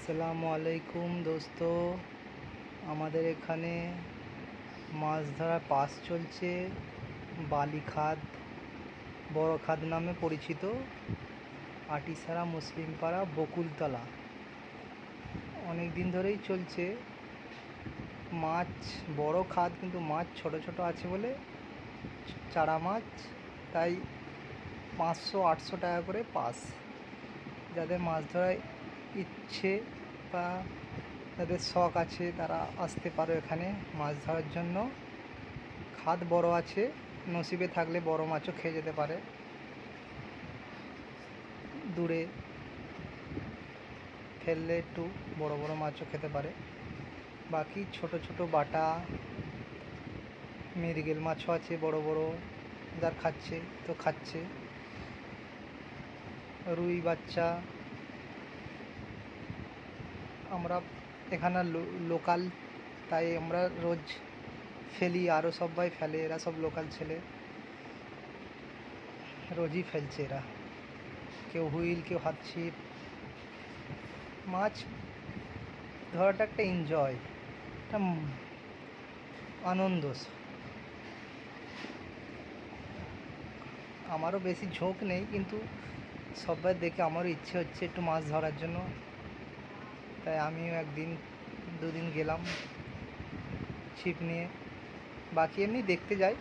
আসসালামু আলাইকুম দোস্ত। আমাদের এখানে মাছ ধরার পাস চলছে। বালিখাদ, বড় খাদ নামে পরিচিত। আটিসারা মুসলিম পাড়া, বকুলতলা। অনেক দিন ধরেই চলছে। মাছ বড় খাদ, কিন্তু মাছ ছোট ছোট আছে বলে চারা মাছ, তাই 500-800 টাকা করে পাস। যাদের মাছ ধরার ইচ্ছে বা যাদের শখ আছে তারা আসতে পারো এখানে মাছ ধরার জন্য। খাদ বড় আছে, নসিবে থাকলে বড় মাছও খেয়ে যেতে পারে। দূরে ফেললে একটু বড় বড় মাছও খেতে পারে। বাকি ছোট ছোট বাটা, মৃগেল মাছও আছে বড় বড়, যার খাচ্ছে তো খাচ্ছে। রুই বাচ্চা। আমরা এখানে লোকাল, তাই আমরা রোজ ফেলি, আরও সবাই ফেলে, এরা সব লোকাল ছেলে, রোজই ফেলছে এরা। কেউ হুইল, কেউ হাত ছিপ। মাছ ধরাটা একটা এনজয়, একটা আনন্দ। আমারও বেশি ঝোঁক নেই, কিন্তু সবাই দেখে আমারও ইচ্ছে হচ্ছে একটু মাছ ধরার জন্য, তাই আমিও একদিন দুদিন গেলাম ছিপ নিয়ে। বাকি এমনি দেখতে যাই।